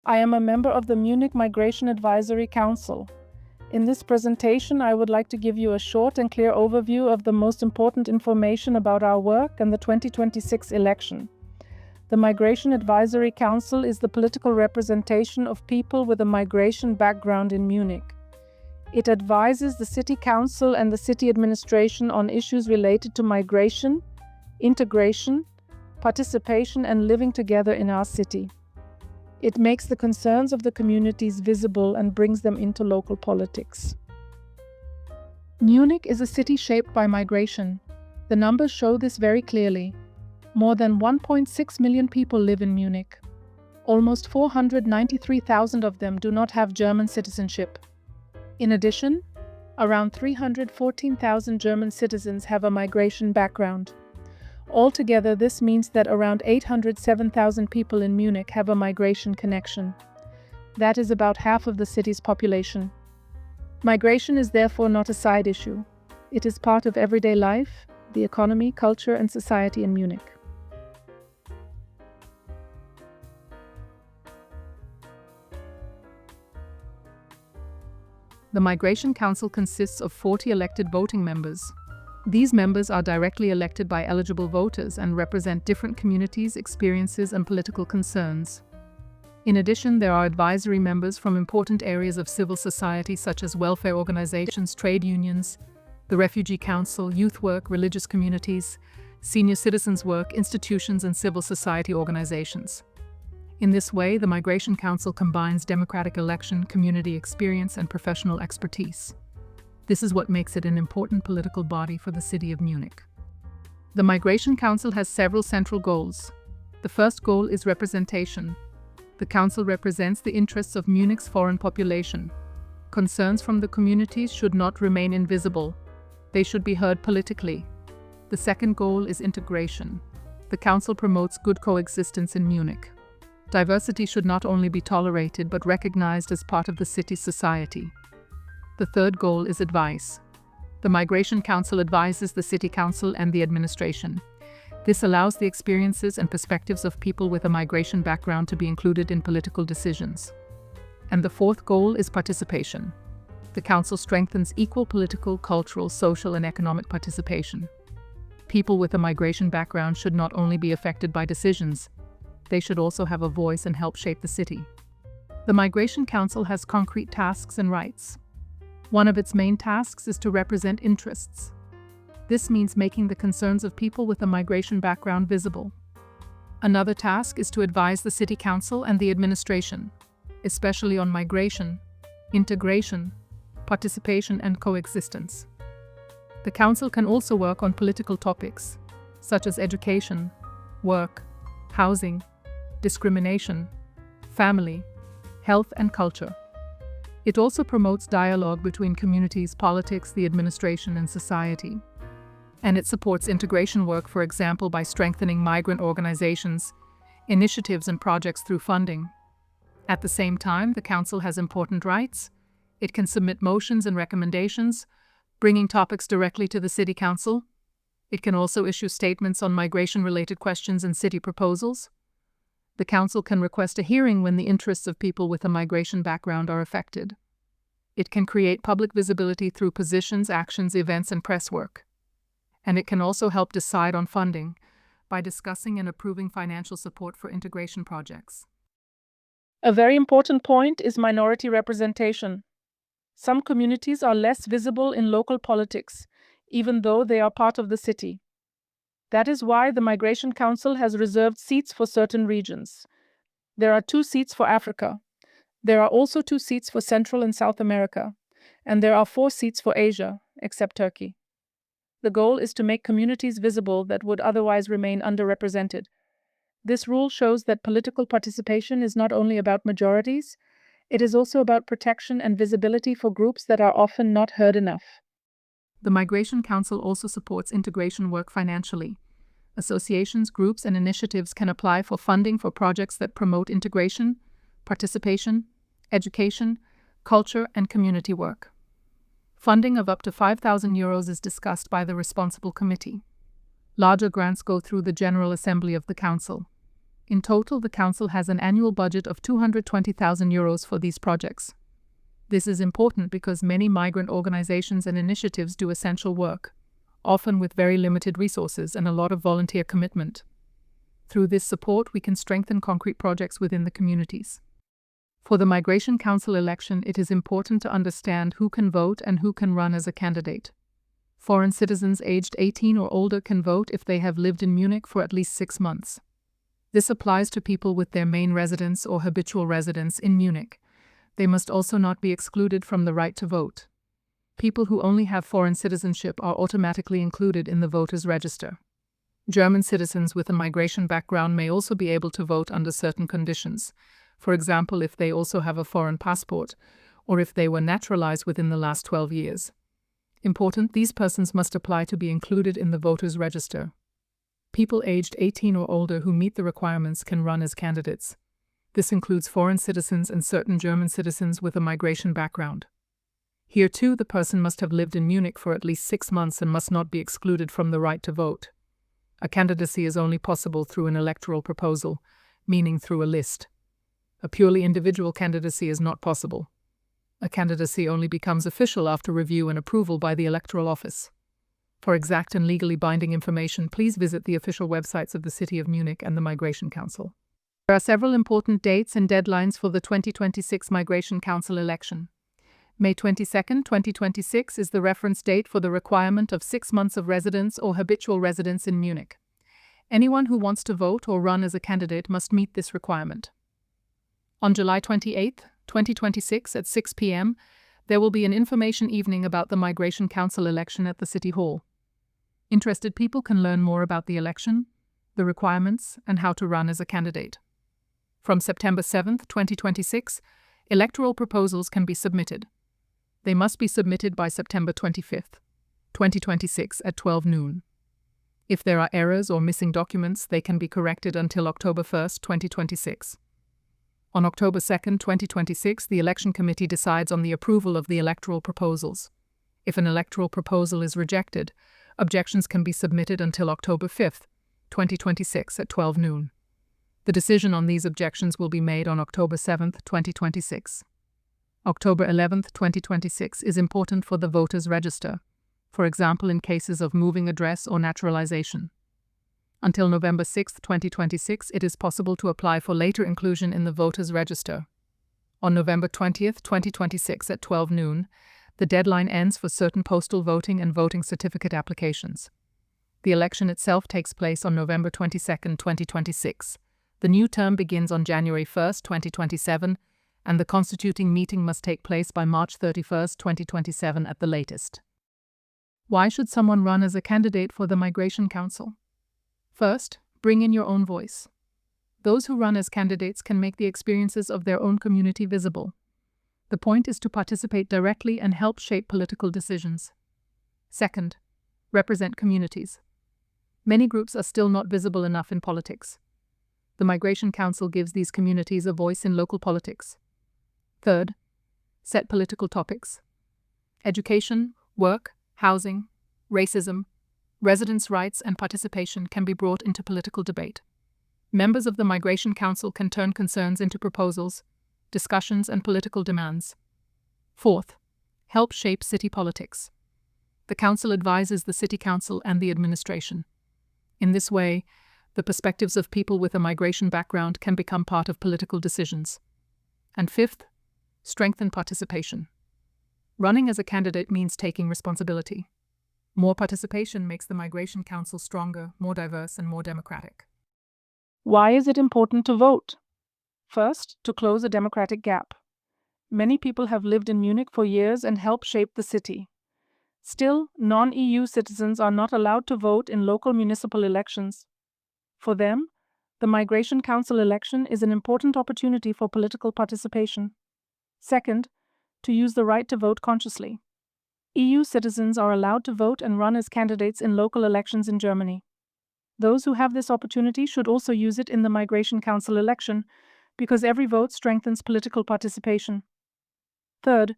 I am a member of the Munich Migration Advisory Council. In this presentation, I would like to give you a short and clear overview of the most important information about our work and the 2026 election. The Migration Advisory Council is the political representation of people with a migration background in Munich. It advises the City Council and the City Administration on issues related to migration, integration, participation and living together in our city. It makes the concerns of the communities visible and brings them into local politics. Munich is a city shaped by migration. The numbers show this very clearly. More than 1.6 million people live in Munich. Almost 493,000 of them do not have German citizenship. In addition, around 314,000 German citizens have a migration background. Altogether, this means that around 807,000 people in Munich have a migration connection. That is about half of the city's population. Migration is therefore not a side issue. It is part of everyday life, the economy, culture, and society in Munich. The Migration Council consists of 40 elected voting members. These members are directly elected by eligible voters and represent different communities, experiences, and political concerns. In addition, there are advisory members from important areas of civil society such as welfare organizations, trade unions, the Refugee Council, youth work, religious communities, senior citizens work, institutions, and civil society organizations. In this way, the Migration Council combines democratic election, community experience, and professional expertise. This is what makes it an important political body for the city of Munich. The Migration Council has several central goals. The first goal is representation. The council represents the interests of Munich's foreign population. Concerns from the communities should not remain invisible. They should be heard politically. The second goal is integration. The council promotes good coexistence in Munich. Diversity should not only be tolerated but recognized as part of the city's society. The third goal is advice. The Migration Council advises the City Council and the administration. This allows the experiences and perspectives of people with a migration background to be included in political decisions. And the fourth goal is participation. The Council strengthens equal political, cultural, social, and economic participation. People with a migration background should not only be affected by decisions, they should also have a voice and help shape the city. The Migration Council has concrete tasks and rights. One of its main tasks is to represent interests. This means making the concerns of people with a migration background visible. Another task is to advise the City Council and the administration, especially on migration, integration, participation, and coexistence. The Council can also work on political topics, such as education, work, housing, discrimination, family, health, and culture. It also promotes dialogue between communities, politics, the administration, and society. And it supports integration work, for example, by strengthening migrant organizations, initiatives, and projects through funding. At the same time, the Council has important rights. It can submit motions and recommendations, bringing topics directly to the City Council. It can also issue statements on migration-related questions and city proposals. The Council can request a hearing when the interests of people with a migration background are affected. It can create public visibility through positions, actions, events, and press work. And it can also help decide on funding by discussing and approving financial support for integration projects. A very important point is minority representation. Some communities are less visible in local politics, even though they are part of the city. That is why the Migration Council has reserved seats for certain regions. There are 2 seats for Africa. There are also 2 seats for Central and South America. And there are 4 seats for Asia, except Turkey. The goal is to make communities visible that would otherwise remain underrepresented. This rule shows that political participation is not only about majorities, it is also about protection and visibility for groups that are often not heard enough. The Migration Council also supports integration work financially. Associations, groups, and initiatives can apply for funding for projects that promote integration, participation, education, culture, and community work. Funding of up to €5,000 is discussed by the responsible committee. Larger grants go through the General Assembly of the Council. In total, the Council has an annual budget of €220,000 for these projects. This is important because many migrant organizations and initiatives do essential work, often with very limited resources and a lot of volunteer commitment. Through this support, we can strengthen concrete projects within the communities. For the Migration Council election, it is important to understand who can vote and who can run as a candidate. Foreign citizens aged 18 or older can vote if they have lived in Munich for at least 6 months. This applies to people with their main residence or habitual residence in Munich. They must also not be excluded from the right to vote. People who only have foreign citizenship are automatically included in the voters' register. German citizens with a migration background may also be able to vote under certain conditions, for example if they also have a foreign passport, or if they were naturalized within the last 12 years. Important, these persons must apply to be included in the voters' register. People aged 18 or older who meet the requirements can run as candidates. This includes foreign citizens and certain German citizens with a migration background. Here too, the person must have lived in Munich for at least 6 months and must not be excluded from the right to vote. A candidacy is only possible through an electoral proposal, meaning through a list. A purely individual candidacy is not possible. A candidacy only becomes official after review and approval by the electoral office. For exact and legally binding information, please visit the official websites of the City of Munich and the Migration Council. There are several important dates and deadlines for the 2026 Migration Council election. May 22, 2026 is the reference date for the requirement of 6 months of residence or habitual residence in Munich. Anyone who wants to vote or run as a candidate must meet this requirement. On July 28, 2026 at 6 p.m., there will be an information evening about the Migration Council election at the City Hall. Interested people can learn more about the election, the requirements, and how to run as a candidate. From September 7, 2026, electoral proposals can be submitted. They must be submitted by September 25, 2026 at 12 noon. If there are errors or missing documents, they can be corrected until October 1, 2026. On October 2, 2026, the Election Committee decides on the approval of the electoral proposals. If an electoral proposal is rejected, objections can be submitted until October 5, 2026 at 12 noon. The decision on these objections will be made on October 7, 2026. October 11, 2026 is important for the voters' register, for example in cases of moving address or naturalization. Until November 6, 2026, it is possible to apply for later inclusion in the voters' register. On November 20, 2026 at 12 noon, the deadline ends for certain postal voting and voting certificate applications. The election itself takes place on November 22, 2026. The new term begins on January 1, 2027, and the constituting meeting must take place by March 31, 2027 at the latest. Why should someone run as a candidate for the Migration Council? First, bring in your own voice. Those who run as candidates can make the experiences of their own community visible. The point is to participate directly and help shape political decisions. Second, represent communities. Many groups are still not visible enough in politics. The Migration Council gives these communities a voice in local politics. Third, set political topics. Education, work, housing, racism, residents' rights and participation can be brought into political debate. Members of the Migration Council can turn concerns into proposals, discussions and political demands. Fourth, help shape city politics. The Council advises the City Council and the administration. In this way, the perspectives of people with a migration background can become part of political decisions. And fifth, strengthen participation. Running as a candidate means taking responsibility. More participation makes the Migration Council stronger, more diverse, and more democratic. Why is it important to vote? First, to close a democratic gap. Many people have lived in Munich for years and helped shape the city. Still, non-EU citizens are not allowed to vote in local municipal elections. For them, the Migration Council election is an important opportunity for political participation. Second, to use the right to vote consciously. EU citizens are allowed to vote and run as candidates in local elections in Germany. Those who have this opportunity should also use it in the Migration Council election, because every vote strengthens political participation. Third,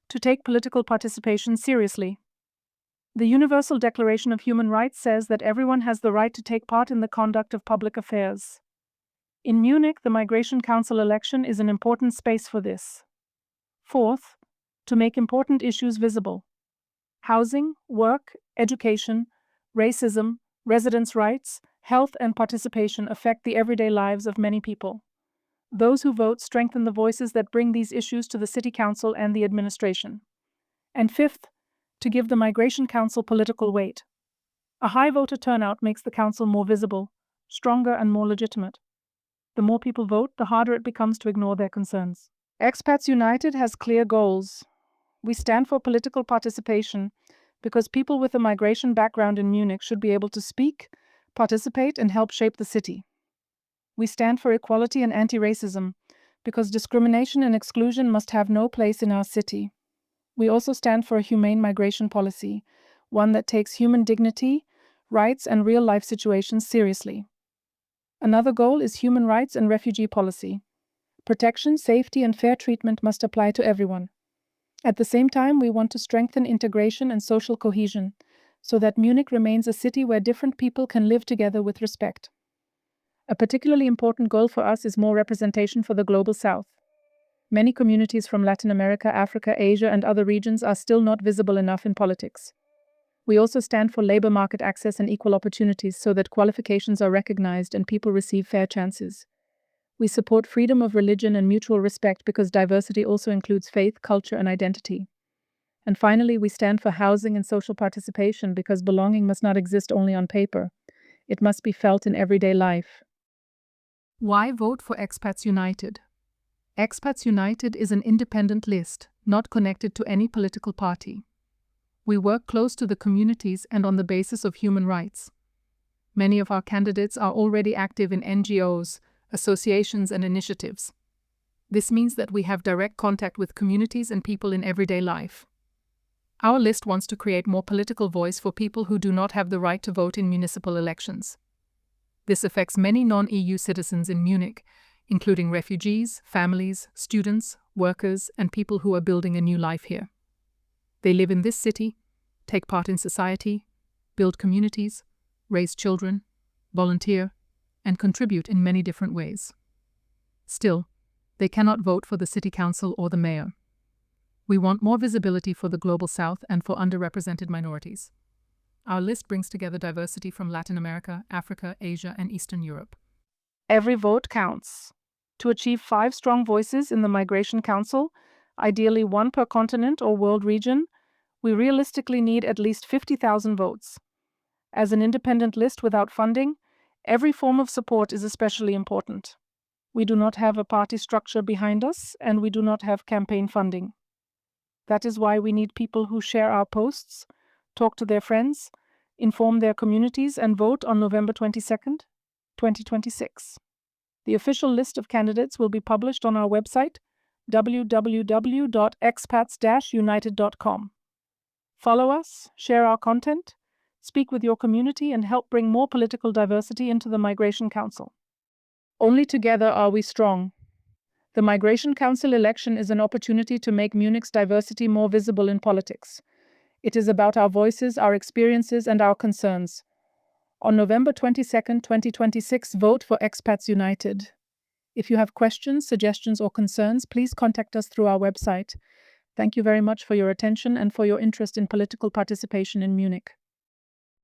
to take political participation seriously. The Universal Declaration of Human Rights says that everyone has the right to take part in the conduct of public affairs. In Munich, the Migration Council election is an important space for this. Fourth, to make important issues visible. Housing, work, education, racism, residents' rights, health, and participation affect the everyday lives of many people. Those who vote strengthen the voices that bring these issues to the City Council and the administration. And fifth, to give the Migration Council political weight. A high voter turnout makes the council more visible, stronger, and more legitimate. The more people vote, the harder it becomes to ignore their concerns. Expats United has clear goals. We stand for political participation because people with a migration background in Munich should be able to speak, participate, and help shape the city. We stand for equality and anti-racism because discrimination and exclusion must have no place in our city. We also stand for a humane migration policy, one that takes human dignity, rights, and real-life situations seriously. Another goal is human rights and refugee policy. Protection, safety, and fair treatment must apply to everyone. At the same time, we want to strengthen integration and social cohesion so that Munich remains a city where different people can live together with respect. A particularly important goal for us is more representation for the Global South. Many communities from Latin America, Africa, Asia, and other regions are still not visible enough in politics. We also stand for labor market access and equal opportunities so that qualifications are recognized and people receive fair chances. We support freedom of religion and mutual respect because diversity also includes faith, culture, and identity. And finally, we stand for housing and social participation because belonging must not exist only on paper. It must be felt in everyday life. Why vote for Expats United? Expats United is an independent list, not connected to any political party. We work close to the communities and on the basis of human rights. Many of our candidates are already active in NGOs, associations, and initiatives. This means that we have direct contact with communities and people in everyday life. Our list wants to create more political voice for people who do not have the right to vote in municipal elections. This affects many non-EU citizens in Munich, including refugees, families, students, workers, and people who are building a new life here. They live in this city, take part in society, build communities, raise children, volunteer, and contribute in many different ways. Still, they cannot vote for the city council or the mayor. We want more visibility for the Global South and for underrepresented minorities. Our list brings together diversity from Latin America, Africa, Asia, and Eastern Europe. Every vote counts. To achieve 5 strong voices in the Migration Council, ideally 1 per continent or world region, we realistically need at least 50,000 votes. As an independent list without funding, every form of support is especially important. We do not have a party structure behind us, and we do not have campaign funding. That is why we need people who share our posts, talk to their friends, inform their communities, and vote on November 22nd, 2026. The official list of candidates will be published on our website, www.expats-united.com. Follow us, share our content, speak with your community, and help bring more political diversity into the Migration Council. Only together are we strong. The Migration Council election is an opportunity to make Munich's diversity more visible in politics. It is about our voices, our experiences, and our concerns. On November 22nd, 2026, vote for Expats United. If you have questions, suggestions, or concerns, please contact us through our website. Thank you very much for your attention and for your interest in political participation in Munich.